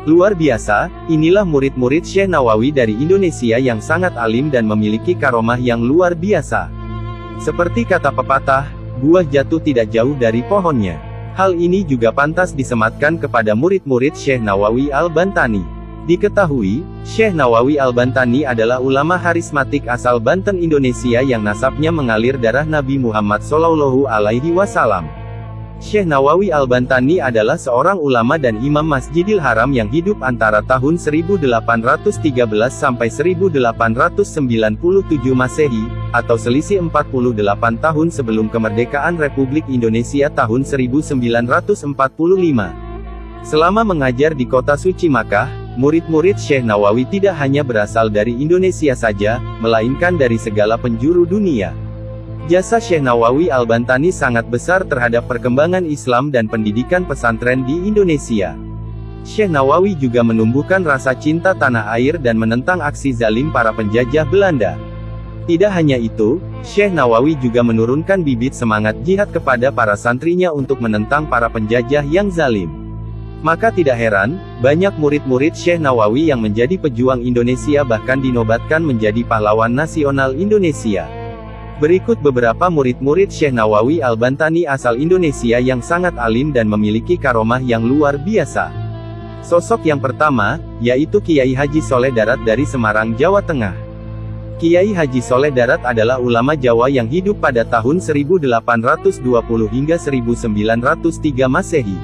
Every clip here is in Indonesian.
Luar biasa, inilah murid-murid Syekh Nawawi dari Indonesia yang sangat alim dan memiliki karomah yang luar biasa. Seperti kata pepatah, buah jatuh tidak jauh dari pohonnya. Hal ini juga pantas disematkan kepada murid-murid Syekh Nawawi Al-Bantani. Diketahui, Syekh Nawawi Al-Bantani adalah ulama harismatik asal Banten Indonesia yang nasabnya mengalir darah Nabi Muhammad SAW. Syekh Nawawi Al-Bantani adalah seorang ulama dan imam Masjidil Haram yang hidup antara tahun 1813 sampai 1897 Masehi, atau selisih 48 tahun sebelum kemerdekaan Republik Indonesia tahun 1945. Selama mengajar di kota suci Makkah, murid-murid Syekh Nawawi tidak hanya berasal dari Indonesia saja, melainkan dari segala penjuru dunia. Jasa Syekh Nawawi Al-Bantani sangat besar terhadap perkembangan Islam dan pendidikan pesantren di Indonesia. Syekh Nawawi juga menumbuhkan rasa cinta tanah air dan menentang aksi zalim para penjajah Belanda. Tidak hanya itu, Syekh Nawawi juga menurunkan bibit semangat jihad kepada para santrinya untuk menentang para penjajah yang zalim. Maka tidak heran, banyak murid-murid Syekh Nawawi yang menjadi pejuang Indonesia bahkan dinobatkan menjadi pahlawan nasional Indonesia. Berikut beberapa murid-murid Syekh Nawawi Al-Bantani asal Indonesia yang sangat alim dan memiliki karomah yang luar biasa. Sosok yang pertama, yaitu Kiai Haji Soleh Darat dari Semarang, Jawa Tengah. Kiai Haji Soleh Darat adalah ulama Jawa yang hidup pada tahun 1820 hingga 1903 Masehi.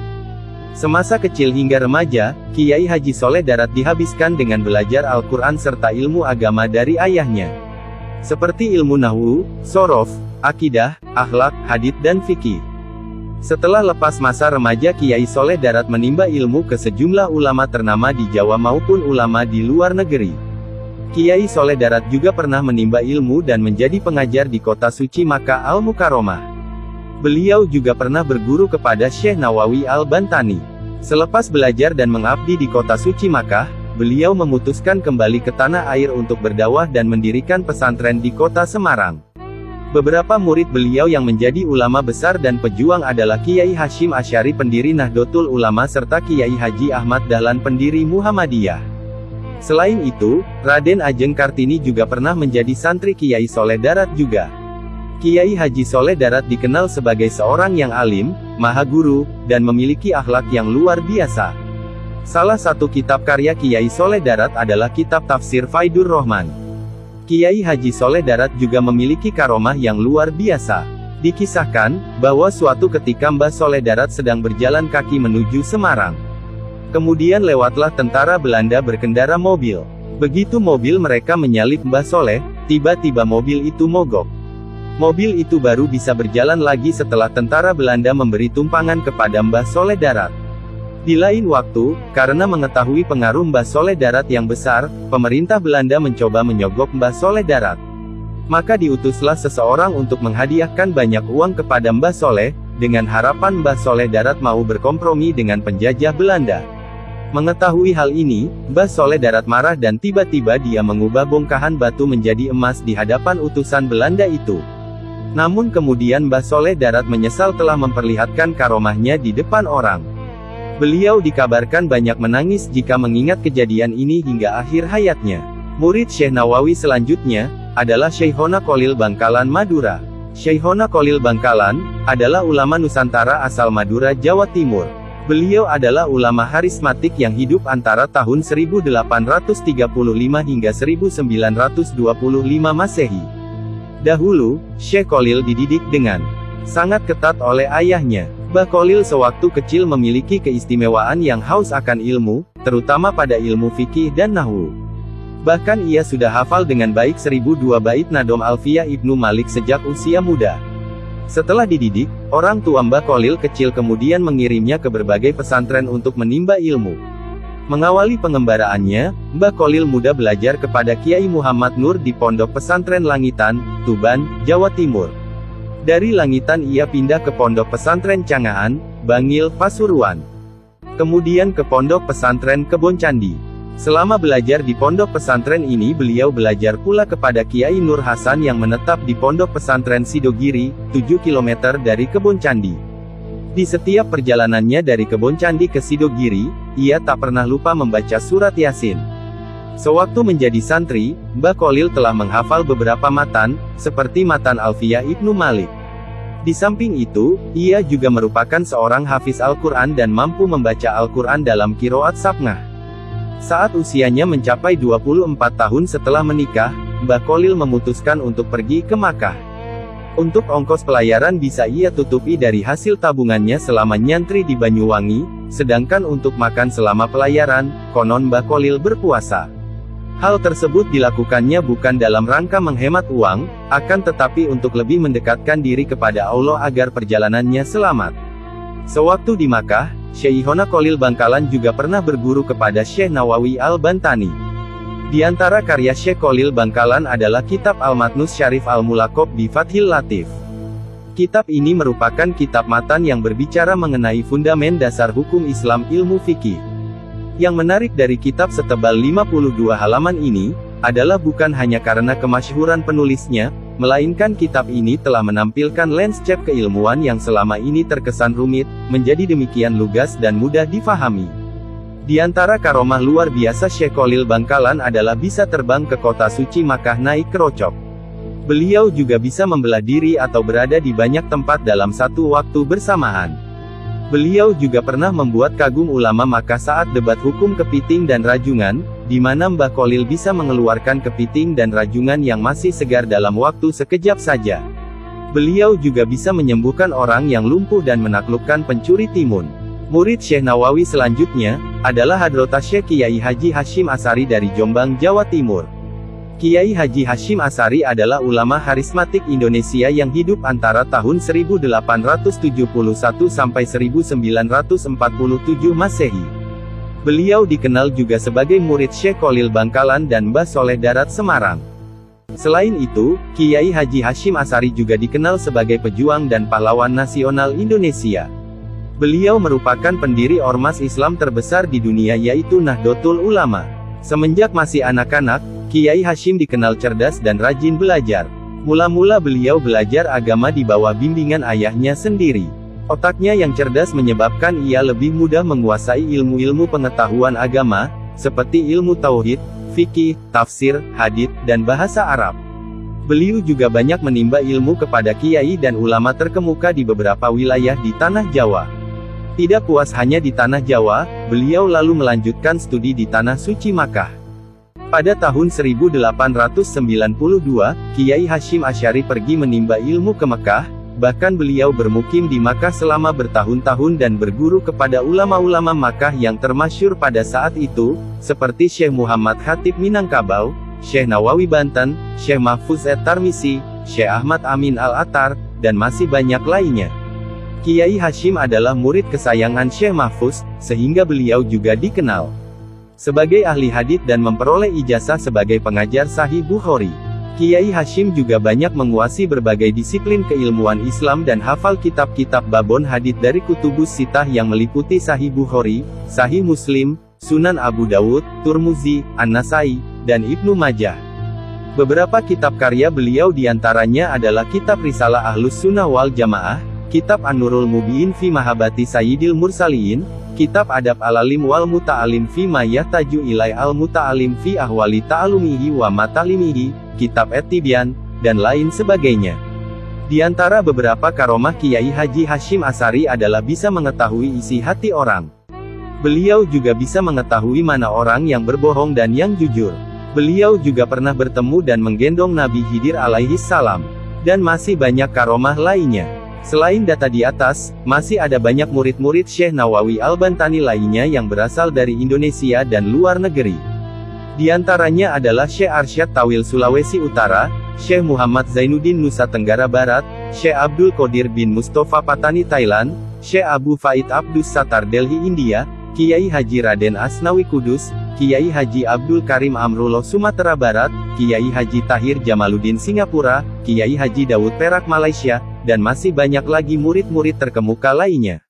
Semasa kecil hingga remaja, Kiai Haji Soleh Darat dihabiskan dengan belajar Al-Quran serta ilmu agama dari ayahnya. Seperti ilmu nahwu, sorof, akidah, akhlak, hadits dan fikih. Setelah lepas masa remaja, Kiai Soleh Darat menimba ilmu ke sejumlah ulama ternama di Jawa maupun ulama di luar negeri. Kiai Soleh Darat juga pernah menimba ilmu dan menjadi pengajar di kota suci Makkah Al-Mukarramah. Beliau juga pernah berguru kepada Syekh Nawawi Al-Bantani. Selepas belajar dan mengabdi di kota suci Makkah, beliau memutuskan kembali ke tanah air untuk berdakwah dan mendirikan pesantren di kota Semarang. Beberapa murid beliau yang menjadi ulama besar dan pejuang adalah Kiai Hashim Asy'ari pendiri Nahdlatul Ulama serta Kiai Haji Ahmad Dahlan pendiri Muhammadiyah. Selain itu, Raden Ajeng Kartini juga pernah menjadi santri Kiai Soleh Darat juga. Kiai Haji Soleh Darat dikenal sebagai seorang yang alim, maha guru, dan memiliki akhlak yang luar biasa. Salah satu kitab karya Kiai Soleh Darat adalah kitab Tafsir Faidur Rahman. Kiai Haji Soleh Darat juga memiliki karomah yang luar biasa. Dikisahkan, bahwa suatu ketika Mbah Soleh Darat sedang berjalan kaki menuju Semarang. Kemudian lewatlah tentara Belanda berkendara mobil. Begitu mobil mereka menyalip Mbah Soleh, tiba-tiba mobil itu mogok. Mobil itu baru bisa berjalan lagi setelah tentara Belanda memberi tumpangan kepada Mbah Soleh Darat. Di lain waktu, karena mengetahui pengaruh Mbah Soleh Darat yang besar, pemerintah Belanda mencoba menyogok Mbah Soleh Darat. Maka diutuslah seseorang untuk menghadiahkan banyak uang kepada Mbah Soleh, dengan harapan Mbah Soleh Darat mau berkompromi dengan penjajah Belanda. Mengetahui hal ini, Mbah Soleh Darat marah dan tiba-tiba dia mengubah bongkahan batu menjadi emas di hadapan utusan Belanda itu. Namun kemudian Mbah Soleh Darat menyesal telah memperlihatkan karomahnya di depan orang. Beliau dikabarkan banyak menangis jika mengingat kejadian ini hingga akhir hayatnya. Murid Syekh Nawawi selanjutnya, adalah Syekhona Kholil Bangkalan Madura. Syekhona Kholil Bangkalan, adalah ulama Nusantara asal Madura, Jawa Timur. Beliau adalah ulama harismatik yang hidup antara tahun 1835 hingga 1925 Masehi. Dahulu, Syekh Kholil dididik dengan sangat ketat oleh ayahnya. Mbah Kholil sewaktu kecil memiliki keistimewaan yang haus akan ilmu, terutama pada ilmu fikih dan nahwu. Bahkan ia sudah hafal dengan baik 1002 bait Nadom Alfiyah Ibnu Malik sejak usia muda. Setelah dididik, orang tua Mbah Kholil kecil kemudian mengirimnya ke berbagai pesantren untuk menimba ilmu. Mengawali pengembaraannya, Mbah Kholil muda belajar kepada Kiai Muhammad Nur di Pondok Pesantren Langitan, Tuban, Jawa Timur. Dari Langitan ia pindah ke Pondok Pesantren Cangaan, Bangil, Pasuruan. Kemudian ke Pondok Pesantren Kebon Candi. Selama belajar di pondok pesantren ini beliau belajar pula kepada Kiai Nur Hasan yang menetap di Pondok Pesantren Sidogiri, 7 km dari Kebon Candi. Di setiap perjalanannya dari Kebon Candi ke Sidogiri, ia tak pernah lupa membaca surat Yasin. Sewaktu menjadi santri, Mbah Kholil telah menghafal beberapa matan, seperti matan Alfiyah Ibnu Malik. Di samping itu, ia juga merupakan seorang hafiz Al-Quran dan mampu membaca Al-Quran dalam qiraat sab'ah. Saat usianya mencapai 24 tahun setelah menikah, Mbah Kholil memutuskan untuk pergi ke Makkah. Untuk ongkos pelayaran bisa ia tutupi dari hasil tabungannya selama nyantri di Banyuwangi, sedangkan untuk makan selama pelayaran, konon Mbah Kholil berpuasa. Hal tersebut dilakukannya bukan dalam rangka menghemat uang, akan tetapi untuk lebih mendekatkan diri kepada Allah agar perjalanannya selamat. Sewaktu di Makkah, Syekhona Kholil Bangkalan juga pernah berguru kepada Syekh Nawawi Al-Bantani. Di antara karya Syekh Kholil Bangkalan adalah kitab Al-Matnus Syarif Al-Mulaqab bi Fathil Latif. Kitab ini merupakan kitab matan yang berbicara mengenai fundamen dasar hukum Islam ilmu fikih. Yang menarik dari kitab setebal 52 halaman ini, adalah bukan hanya karena kemasyhuran penulisnya, melainkan kitab ini telah menampilkan landscape keilmuan yang selama ini terkesan rumit, menjadi demikian lugas dan mudah difahami. Di antara karomah luar biasa Syekh Kholil Bangkalan adalah bisa terbang ke kota suci Makkah naik kerocok. Beliau juga bisa membelah diri atau berada di banyak tempat dalam satu waktu bersamaan. Beliau juga pernah membuat kagum ulama Makkah saat debat hukum kepiting dan rajungan, di mana Mbah Kholil bisa mengeluarkan kepiting dan rajungan yang masih segar dalam waktu sekejap saja. Beliau juga bisa menyembuhkan orang yang lumpuh dan menaklukkan pencuri timun. Murid Syekh Nawawi selanjutnya, adalah Hadrotah Syekh Kiai Haji Hasyim Asy'ari dari Jombang, Jawa Timur. Kiai Haji Hasyim Asy'ari adalah ulama karismatik Indonesia yang hidup antara tahun 1871 sampai 1947 Masehi. Beliau dikenal juga sebagai murid Syekh Kholil Bangkalan dan Mbah Soleh Darat Semarang. Selain itu, Kiai Haji Hasyim Asy'ari juga dikenal sebagai pejuang dan pahlawan nasional Indonesia. Beliau merupakan pendiri ormas Islam terbesar di dunia yaitu Nahdlatul Ulama. Semenjak masih anak-anak, Kiai Hasyim dikenal cerdas dan rajin belajar. Mula-mula beliau belajar agama di bawah bimbingan ayahnya sendiri. Otaknya yang cerdas menyebabkan ia lebih mudah menguasai ilmu-ilmu pengetahuan agama, seperti ilmu tauhid, fikih, tafsir, hadits, dan bahasa Arab. Beliau juga banyak menimba ilmu kepada kiai dan ulama terkemuka di beberapa wilayah di Tanah Jawa. Tidak puas hanya di Tanah Jawa, beliau lalu melanjutkan studi di Tanah Suci Makkah. Pada tahun 1892, Kiai Hasyim Asy'ari pergi menimba ilmu ke Mekah, bahkan beliau bermukim di Makkah selama bertahun-tahun dan berguru kepada ulama-ulama Makkah yang termasyhur pada saat itu, seperti Syekh Muhammad Khatib Minangkabau, Syekh Nawawi Banten, Syekh Mahfuz At-Tarmisi, Syekh Ahmad Amin Al-Attar, dan masih banyak lainnya. Kiai Hasyim adalah murid kesayangan Syekh Mahfuz, sehingga beliau juga dikenal sebagai ahli hadits dan memperoleh ijazah sebagai pengajar Sahih Bukhari. Kiai Hasyim juga banyak menguasai berbagai disiplin keilmuan Islam dan hafal kitab-kitab babon hadits dari Kutubus Sittah yang meliputi Sahih Bukhari, Sahih Muslim, Sunan Abu Dawud, Turmuzi, An-Nasai, dan Ibnu Majah. Beberapa kitab karya beliau diantaranya adalah kitab Risalah Ahlus Sunnah wal Jamaah, kitab An-Nurul Mubin fi Mahabbati Sayyidil Mursaliin, kitab Adab Al-Alim wal Muta'alim fi ma yahtaju ilai al-muta'alim fi ahwali ta'alumihi wa matalimihi, kitab At-Tibyan, dan lain sebagainya. Di antara beberapa karomah Kiai Haji Hasyim Asy'ari adalah bisa mengetahui isi hati orang. Beliau juga bisa mengetahui mana orang yang berbohong dan yang jujur. Beliau juga pernah bertemu dan menggendong Nabi Khidir alaihi salam. Dan masih banyak karomah lainnya. Selain data di atas, masih ada banyak murid-murid Syekh Nawawi Al-Bantani lainnya yang berasal dari Indonesia dan luar negeri. Di antaranya adalah Syekh Arsyad Tawil Sulawesi Utara, Syekh Muhammad Zainuddin Nusa Tenggara Barat, Syekh Abdul Qadir bin Mustafa Patani Thailand, Syekh Abu Faid Abdus Sattar Delhi India, Kiai Haji Raden Asnawi Kudus, Kiai Haji Abdul Karim Amrullah Sumatera Barat, Kiai Haji Tahir Jamaluddin Singapura, Kiai Haji Dawud Perak Malaysia, dan masih banyak lagi murid-murid terkemuka lainnya.